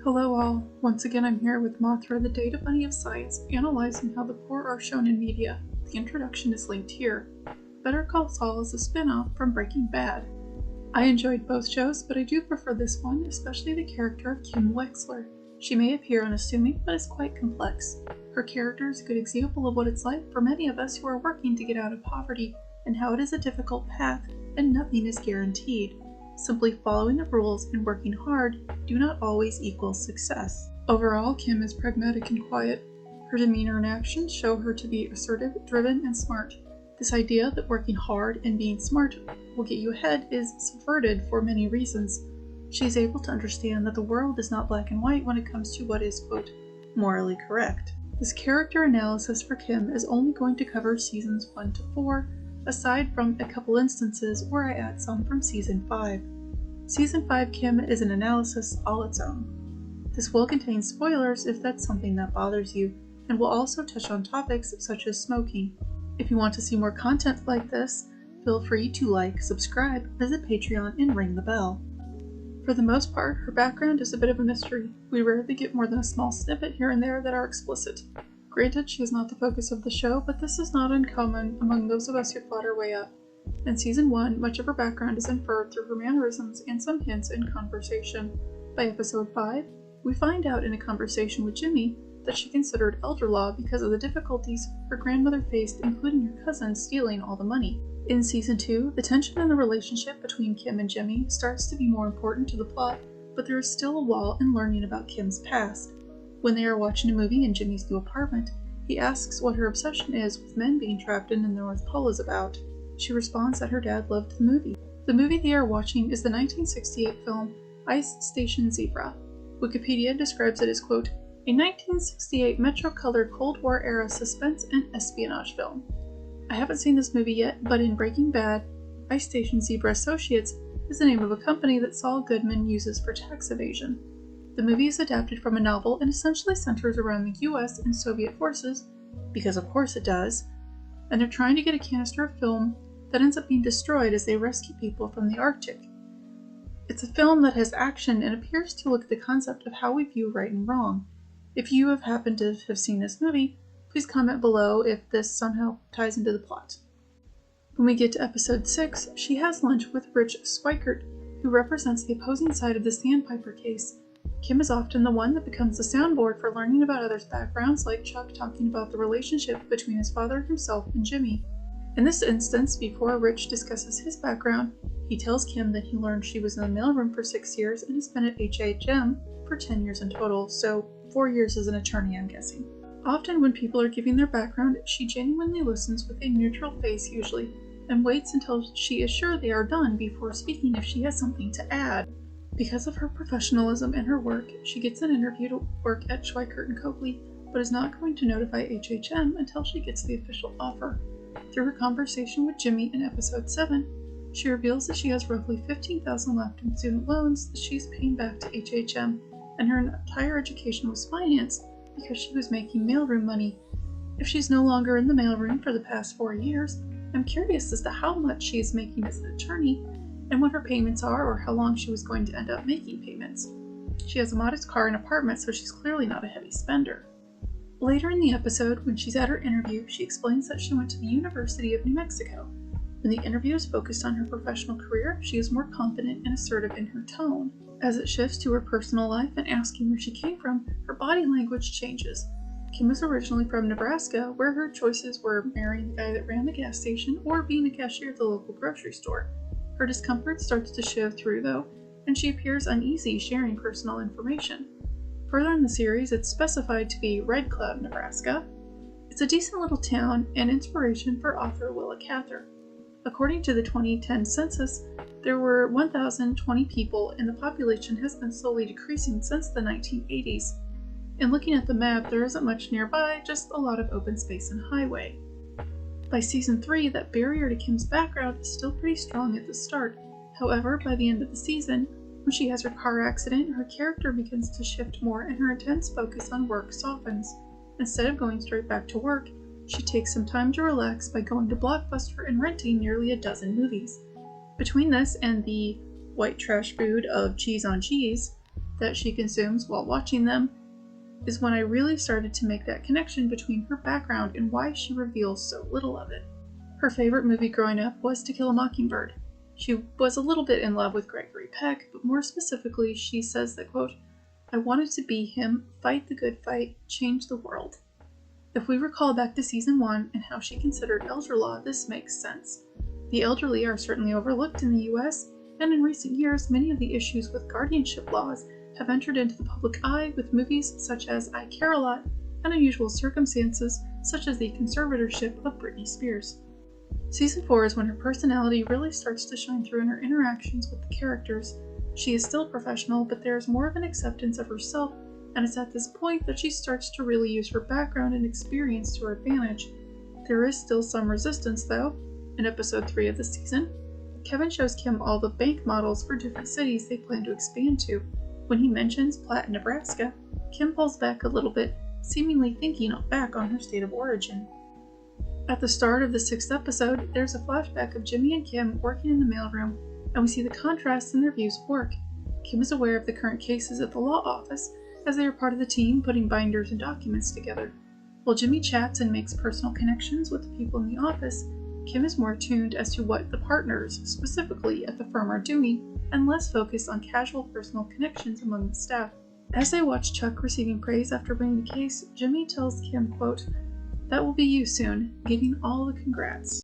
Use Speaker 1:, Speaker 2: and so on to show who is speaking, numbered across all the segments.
Speaker 1: Hello all, once again I'm here with Mothra, the Data Bunny of Science, analyzing how the poor are shown in media. The introduction is linked here. Better Call Saul is a spin-off from Breaking Bad. I enjoyed both shows, but I do prefer this one, especially the character of Kim Wexler. She may appear unassuming, but is quite complex. Her character is a good example of what it's like for many of us who are working to get out of poverty, and how it is a difficult path, and nothing is guaranteed. Simply following the rules and working hard do not always equal success. Overall, Kim is pragmatic and quiet. Her demeanor and actions show her to be assertive, driven, and smart. This idea that working hard and being smart will get you ahead is subverted for many reasons. She is able to understand that the world is not black and white when it comes to what is, quote, morally correct. This character analysis for Kim is only going to cover seasons 1 to 4, aside from a couple instances where I add some from season 5. Season 5 Kim is an analysis all its own. This will contain spoilers if that's something that bothers you, and will also touch on topics such as smoking. If you want to see more content like this, feel free to like, subscribe, visit Patreon, and ring the bell. For the most part, her background is a bit of a mystery. We rarely get more than a small snippet here and there that are explicit. Granted, she is not the focus of the show, but this is not uncommon among those of us who fought our way up. In Season 1, much of her background is inferred through her mannerisms and some hints in conversation. By Episode 5, we find out in a conversation with Jimmy that she considered elder law because of the difficulties her grandmother faced, including her cousin stealing all the money. In Season 2, the tension in the relationship between Kim and Jimmy starts to be more important to the plot, but there is still a wall in learning about Kim's past. When they are watching a movie in Jimmy's new apartment, he asks what her obsession is with men being trapped in the North Pole is about. She responds that her dad loved the movie. The movie they are watching is the 1968 film Ice Station Zebra. Wikipedia describes it as, quote, a 1968 Metro-colored Cold War-era suspense and espionage film. I haven't seen this movie yet, but in Breaking Bad, Ice Station Zebra Associates is the name of a company that Saul Goodman uses for tax evasion. The movie is adapted from a novel and essentially centers around the US and Soviet forces, because of course it does, and they're trying to get a canister of film that ends up being destroyed as they rescue people from the Arctic. It's a film that has action and appears to look at the concept of how we view right and wrong. If you have happened to have seen this movie, please comment below if this somehow ties into the plot. When we get to Episode 6, she has lunch with Rich Schweikert, who represents the opposing side of the Sandpiper case. Kim is often the one that becomes the soundboard for learning about others' backgrounds, like Chuck talking about the relationship between his father, himself, and Jimmy. In this instance, before Rich discusses his background, he tells Kim that he learned she was in the mailroom for 6 years and has been at HHM for 10 years in total, so 4 years as an attorney, I'm guessing. Often when people are giving their background, she genuinely listens with a neutral face usually, and waits until she is sure they are done before speaking if she has something to add. Because of her professionalism and her work, she gets an interview to work at Schweikert & Copley, but is not going to notify HHM until she gets the official offer. Through her conversation with Jimmy in Episode 7, she reveals that she has roughly $15,000 left in student loans that she's paying back to HHM, and her entire education was financed because she was making mailroom money. If she's no longer in the mailroom for the past 4 years, I'm curious as to how much she is making as an attorney, and what her payments are, or how long she was going to end up making payments. She has a modest car and apartment, so she's clearly not a heavy spender. Later in the episode, when she's at her interview, she explains that she went to the University of New Mexico. When the interview is focused on her professional career, she is more confident and assertive in her tone. As it shifts to her personal life and asking where she came from, her body language changes. Kim is originally from Nebraska, where her choices were marrying the guy that ran the gas station or being a cashier at the local grocery store. Her discomfort starts to show through, though, and she appears uneasy sharing personal information. Further in the series, it's specified to be Red Cloud, Nebraska. It's a decent little town and inspiration for author Willa Cather. According to the 2010 census, there were 1,020 people, and the population has been slowly decreasing since the 1980s. And looking at the map, there isn't much nearby, just a lot of open space and highway. By Season 3, that barrier to Kim's background is still pretty strong at the start. However, by the end of the season, when she has her car accident, her character begins to shift more and her intense focus on work softens. Instead of going straight back to work, she takes some time to relax by going to Blockbuster and renting nearly a dozen movies. Between this and the white trash food of cheese on cheese, that she consumes while watching them is when I really started to make that connection between her background and why she reveals so little of it. Her favorite movie growing up was To Kill a Mockingbird. She was a little bit in love with Gregory Peck, but more specifically, she says that, quote, "I wanted to be him, fight the good fight, change the world." If we recall back to season 1 and how she considered elder law, this makes sense. The elderly are certainly overlooked in the US, and in recent years, many of the issues with guardianship laws have entered into the public eye with movies such as I Care a Lot and Unusual Circumstances, such as the conservatorship of Britney Spears. Season 4 is when her personality really starts to shine through in her interactions with the characters. She is still professional, but there is more of an acceptance of herself, and it's at this point that she starts to really use her background and experience to her advantage. There is still some resistance, though. In episode 3 of the season, Kevin shows Kim all the bank models for different cities they plan to expand to. When he mentions Platte, Nebraska, Kim pulls back a little bit, seemingly thinking back on her state of origin. At the start of the 6th episode, there's a flashback of Jimmy and Kim working in the mailroom, and we see the contrast in their views of work. Kim is aware of the current cases at the law office, as they are part of the team putting binders and documents together. While Jimmy chats and makes personal connections with the people in the office, Kim is more attuned as to what the partners, specifically at the firm, are doing, and less focused on casual personal connections among the staff. As they watch Chuck receiving praise after winning the case, Jimmy tells Kim, quote, "That will be you soon, getting all the congrats."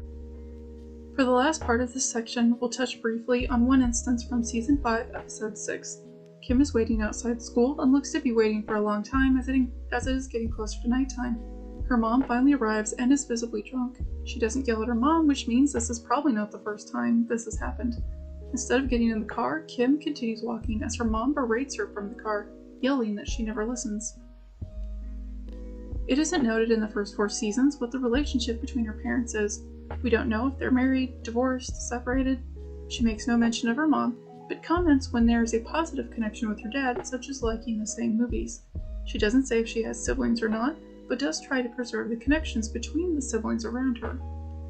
Speaker 1: For the last part of this section, we'll touch briefly on one instance from Season 5, Episode 6. Kim is waiting outside school and looks to be waiting for a long time as it is getting closer to nighttime. Her mom finally arrives and is visibly drunk. She doesn't yell at her mom, which means this is probably not the first time this has happened. Instead of getting in the car, Kim continues walking as her mom berates her from the car, yelling that she never listens. It isn't noted in the first 4 seasons what the relationship between her parents is. We don't know if they're married, divorced, separated. She makes no mention of her mom, but comments when there is a positive connection with her dad, such as liking the same movies. She doesn't say if she has siblings or not, but does try to preserve the connections between the siblings around her.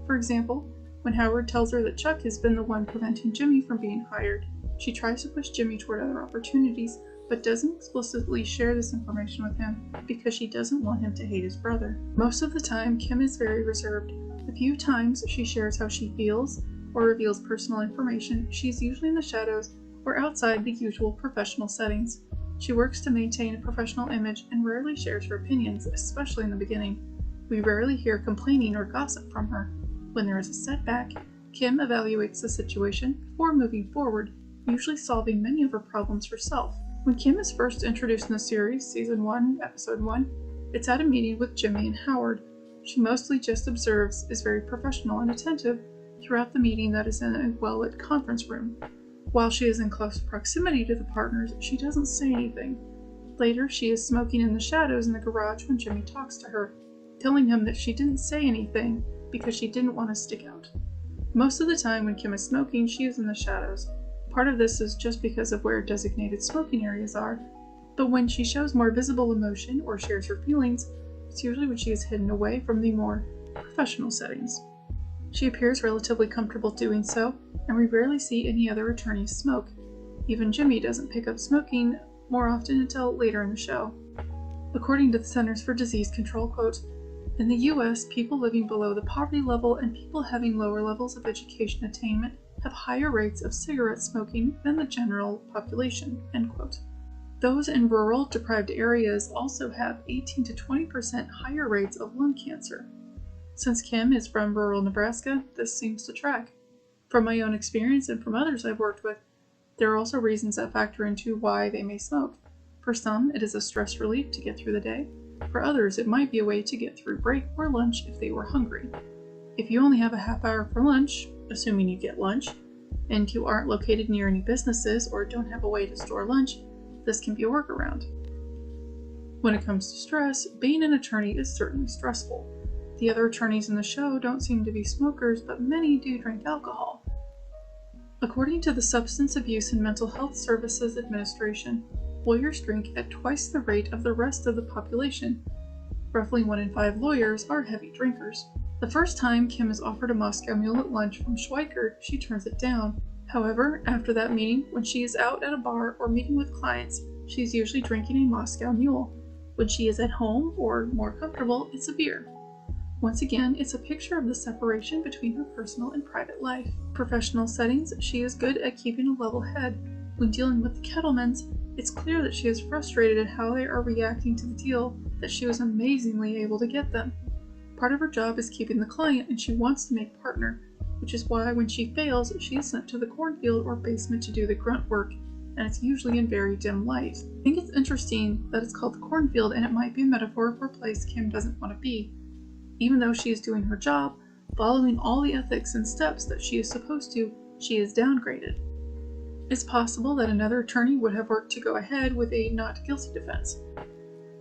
Speaker 1: For example, when Howard tells her that Chuck has been the one preventing Jimmy from being hired, she tries to push Jimmy toward other opportunities, but doesn't explicitly share this information with him because she doesn't want him to hate his brother. Most of the time, Kim is very reserved. The few times she shares how she feels or reveals personal information, she's usually in the shadows or outside the usual professional settings. She works to maintain a professional image and rarely shares her opinions, especially in the beginning. We rarely hear complaining or gossip from her. When there is a setback, Kim evaluates the situation before moving forward, usually solving many of her problems herself. When Kim is first introduced in the series, Season 1, Episode 1, it's at a meeting with Jimmy and Howard. She mostly just observes, is very professional and attentive throughout the meeting that is in a well-lit conference room. While she is in close proximity to the partners, she doesn't say anything. Later, she is smoking in the shadows in the garage when Jimmy talks to her, telling him that she didn't say anything because she didn't want to stick out. Most of the time when Kim is smoking, she is in the shadows. Part of this is just because of where designated smoking areas are, but when she shows more visible emotion or shares her feelings, it's usually when she is hidden away from the more professional settings. She appears relatively comfortable doing so, and we rarely see any other attorneys smoke. Even Jimmy doesn't pick up smoking more often until later in the show. According to the Centers for Disease Control, quote, "In the US, people living below the poverty level and people having lower levels of education attainment have higher rates of cigarette smoking than the general population," end quote. Those in rural, deprived areas also have 18 to 20% higher rates of lung cancer. Since Kim is from rural Nebraska, this seems to track. From my own experience and from others I've worked with, there are also reasons that factor into why they may smoke. For some, it is a stress relief to get through the day. For others, it might be a way to get through break or lunch if they were hungry. If you only have a half hour for lunch, assuming you get lunch, and you aren't located near any businesses or don't have a way to store lunch, this can be a workaround. When it comes to stress, being an attorney is certainly stressful. The other attorneys in the show don't seem to be smokers, but many do drink alcohol. According to the Substance Abuse and Mental Health Services Administration, lawyers drink at twice the rate of the rest of the population. Roughly 1 in 5 lawyers are heavy drinkers. The first time Kim is offered a Moscow Mule at lunch from Schweikert, she turns it down. However, after that meeting, when she is out at a bar or meeting with clients, she's usually drinking a Moscow Mule. When she is at home or more comfortable, it's a beer. Once again, it's a picture of the separation between her personal and private life. Professional settings, she is good at keeping a level head. When dealing with the Kettlemans, it's clear that she is frustrated at how they are reacting to the deal that she was amazingly able to get them. Part of her job is keeping the client, and she wants to make partner, which is why when she fails, she is sent to the cornfield or basement to do the grunt work, and it's usually in very dim light. I think it's interesting that it's called the cornfield, and it might be a metaphor for a place Kim doesn't want to be. Even though she is doing her job, following all the ethics and steps that she is supposed to, she is downgraded. It's possible that another attorney would have worked to go ahead with a not guilty defense.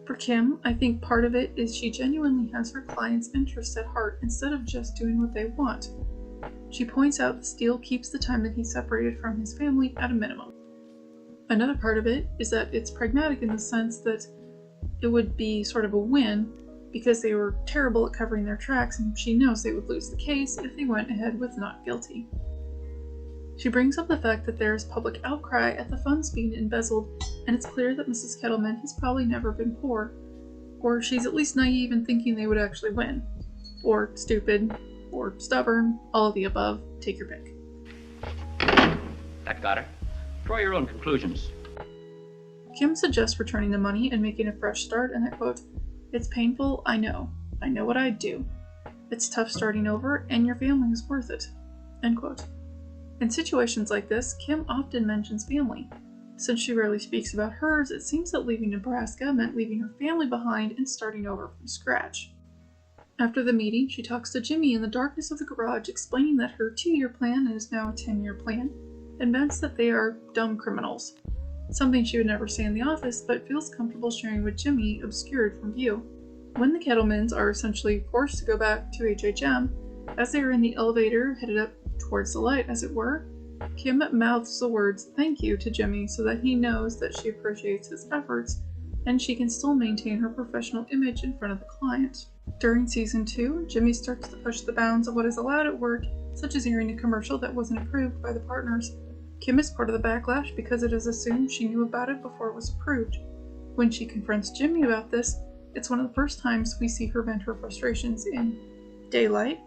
Speaker 1: For Kim, I think part of it is she genuinely has her client's interests at heart instead of just doing what they want. She points out the deal keeps the time that he separated from his family at a minimum. Another part of it is that it's pragmatic in the sense that it would be sort of a win because they were terrible at covering their tracks, and she knows they would lose the case if they went ahead with not guilty. She brings up the fact that there is public outcry at the funds being embezzled, and it's clear that Mrs. Kettleman has probably never been poor, or she's at least naive in thinking they would actually win, or stupid, or stubborn, all of the above, take your pick.
Speaker 2: That got her. Draw your own conclusions.
Speaker 1: Kim suggests returning the money and making a fresh start, and I quote, "It's painful, I know. I know what I'd do. It's tough starting over, and your family is worth it." End quote. In situations like this, Kim often mentions family. Since she rarely speaks about hers, it seems that leaving Nebraska meant leaving her family behind and starting over from scratch. After the meeting, she talks to Jimmy in the darkness of the garage, explaining that her 2-year plan is now a 10-year plan, and admits that they are dumb criminals. Something she would never say in the office, but feels comfortable sharing with Jimmy, obscured from view. When the Kettlemans are essentially forced to go back to HHM, as they are in the elevator headed up towards the light, as it were, Kim mouths the words "thank you" to Jimmy so that he knows that she appreciates his efforts, and she can still maintain her professional image in front of the client. During season 2, Jimmy starts to push the bounds of what is allowed at work, such as airing a commercial that wasn't approved by the partners. Kim is part of the backlash because it is assumed she knew about it before it was approved. When she confronts Jimmy about this, it's one of the first times we see her vent her frustrations in daylight,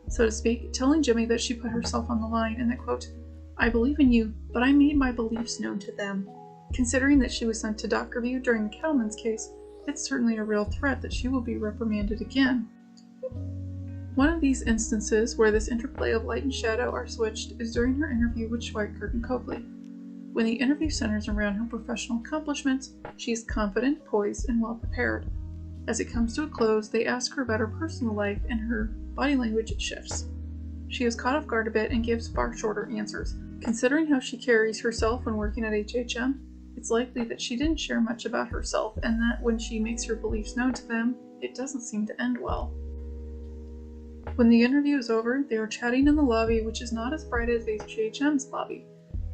Speaker 1: so to speak, telling Jimmy that she put herself on the line and that, quote, "I believe in you, but I made my beliefs known to them." Considering that she was sent to doc review during the Kettleman's case, it's certainly a real threat that she will be reprimanded again. One of these instances where this interplay of light and shadow are switched is during her interview with Schweikert and Copley. When the interview centers around her professional accomplishments, she is confident, poised, and well prepared. As it comes to a close, they ask her about her personal life, and her body language shifts. She is caught off guard a bit and gives far shorter answers. Considering how she carries herself when working at HHM, it's likely that she didn't share much about herself, and that when she makes her beliefs known to them, it doesn't seem to end well. When the interview is over, they are chatting in the lobby, which is not as bright as HHM's lobby.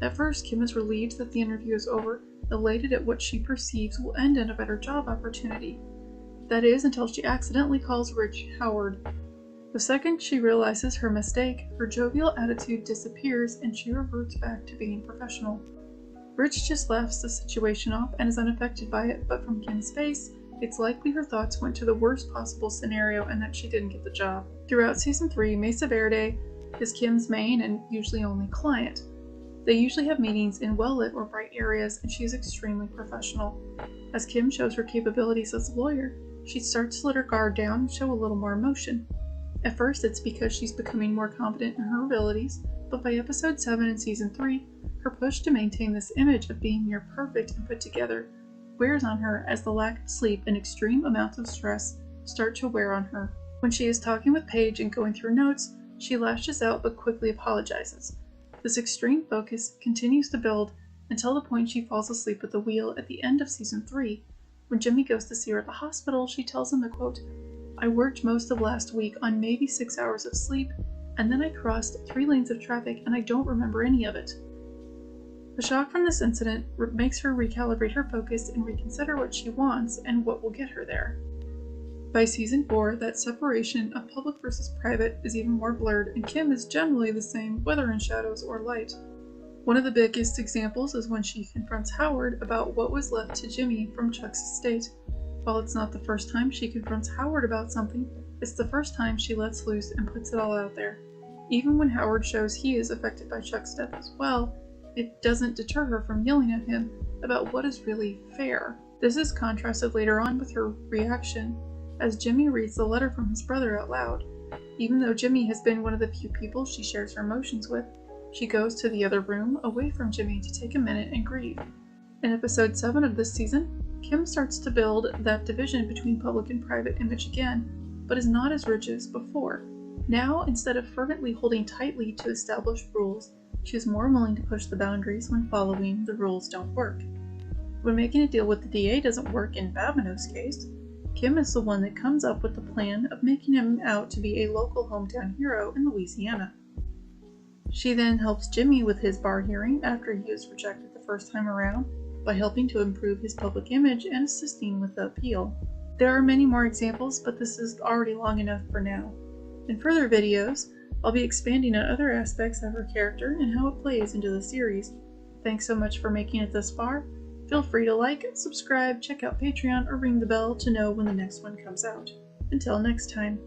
Speaker 1: At first, Kim is relieved that the interview is over, elated at what she perceives will end in a better job opportunity. That is, until she accidentally calls Rich Howard. The second she realizes her mistake, her jovial attitude disappears and she reverts back to being professional. Rich just laughs the situation off and is unaffected by it, but from Kim's face, it's likely her thoughts went to the worst possible scenario and that she didn't get the job. Throughout season 3, Mesa Verde is Kim's main and usually only client. They usually have meetings in well-lit or bright areas, and she is extremely professional. As Kim shows her capabilities as a lawyer, she starts to let her guard down and show a little more emotion. At first, it's because she's becoming more confident in her abilities, but by episode 7 in season 3, her push to maintain this image of being near perfect and put together wears on her as the lack of sleep and extreme amounts of stress start to wear on her. When she is talking with Paige and going through notes, she lashes out but quickly apologizes. This extreme focus continues to build until the point she falls asleep at the wheel at the end of season 3. When Jimmy goes to see her at the hospital, she tells him that, quote, "I worked most of last week on maybe 6 hours of sleep, and then I crossed 3 lanes of traffic and I don't remember any of it." The shock from this incident makes her recalibrate her focus and reconsider what she wants and what will get her there. By season 4, that separation of public versus private is even more blurred, and Kim is generally the same whether in shadows or light. One of the biggest examples is when she confronts Howard about what was left to Jimmy from Chuck's estate. While it's not the first time she confronts Howard about something, it's the first time she lets loose and puts it all out there. Even when Howard shows he is affected by Chuck's death as well, it doesn't deter her from yelling at him about what is really fair. This is contrasted later on with her reaction as Jimmy reads the letter from his brother out loud. Even though Jimmy has been one of the few people she shares her emotions with, she goes to the other room away from Jimmy to take a minute and grieve. In episode 7 of this season, Kim starts to build that division between public and private image again, but is not as rich as before. Now, instead of fervently holding tightly to established rules, she is more willing to push the boundaries when following the rules don't work. When making a deal with the DA doesn't work in Babineaux's case, Kim is the one that comes up with the plan of making him out to be a local hometown hero in Louisiana. She then helps Jimmy with his bar hearing after he was rejected the first time around by helping to improve his public image and assisting with the appeal. There are many more examples, but this is already long enough for now. In further videos, I'll be expanding on other aspects of her character and how it plays into the series. Thanks so much for making it this far. Feel free to like, subscribe, check out Patreon, or ring the bell to know when the next one comes out. Until next time.